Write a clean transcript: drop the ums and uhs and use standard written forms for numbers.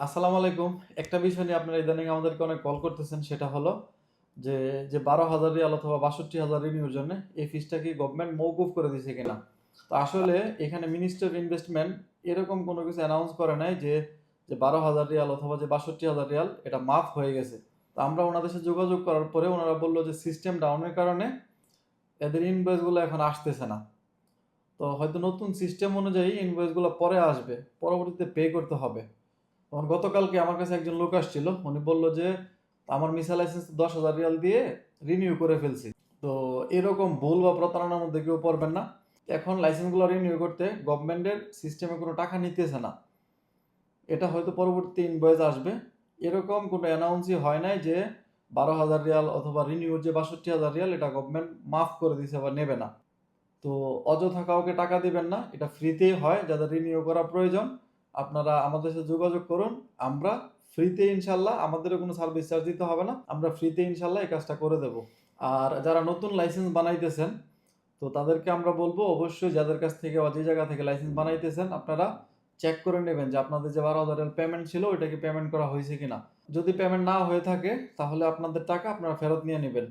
আসসালামু আলাইকুম। একটা বিষয় নিয়ে আপনারা ইদানিং আমাদেরকে অনেক কল করতেছেন, সেটা হলো যে, যে ১২,০০০ রিয়াল অথবা ৬২,০০০ রিনিউর জন্যে এই ফিসটা কি গভর্নমেন্ট মওকুফ করে দিছে কিনা? তো আসলে এখানে মিনিস্ট্রি অফ ইনভেস্টমেন্ট এরকম কোনো কিছু অ্যানাউন্স করে নাই যে ১২,০০০ রিয়াল অথবা যে ৬২,০০০ রিয়াল এটা মাফ হয়ে গেছে। তো আমরা উনাদের সাথে যোগাযোগ করার পরে উনারা বলল যে সিস্টেম ডাউনের কারণে এদের ইনভয়েস গুলো এখন আসতেছে না। তো হয়তো নতুন সিস্টেম অনুযায়ী ইনভয়েস গুলো পরে আসবে। পরবর্তীতে পে করতে হবে। তখন গতকালকে আমার কাছে একজন লোক আসছিল। উনি বলল যে, "আমার মিসা লাইসেন্স ১০,০০০ রিয়াল দিয়ে রিনিউ করে ফেলছি।" তো এরকম ভুল বা প্রতারণার মধ্যে কেউ পড়বেন না। এখন লাইসেন্সগুলো রিনিউ করতে গভর্নমেন্টের সিস্টেমে কোনো টাকা নিতেছে না। এটা হয়তো পরবর্তী ইনভয়েস আসবে। এরকম কোনো অ্যানাউন্সই হয় নাই যে ১২,০০০ রিয়াল অথবা রিনিউর যে ৬২,০০০ রিয়াল এটা গভর্নমেন্ট মাফ করে দিছে বা নেবে না। তো অযথা কাউকে টাকা দিবেন না। এটা ফ্রিতেই হয়। যাদের রিনিউ করা প্রয়োজন, আপনারা আমাদের সাথে যোগাযোগ করুন। আমরা ফ্রিতে ইনশাআল্লাহ, আমাদেরও কোনো সার্ভিস চার্জ দিতে হবে না। আমরা ফ্রিতে ইনশাআল্লাহ এই কাজটা করে দেব। আর যারা নতুন লাইসেন্স বানাইতেছেন, তো তাদেরকে আমরা বলব অবশ্যই যাদের কাছ থেকে বা যে জায়গা থেকে লাইসেন্স বানাইতেছেন, আপনারা চেক করে নেবেন যে আপনাদের যে ১২,০০০ রিয়াল পেমেন্ট ছিল ওইটা কি পেমেন্ট করা হইছে কিনা। যদি পেমেন্ট না হয়ে থাকে তাহলে আপনাদের টাকা আপনারা ফেরত নিয়ে নিবেন।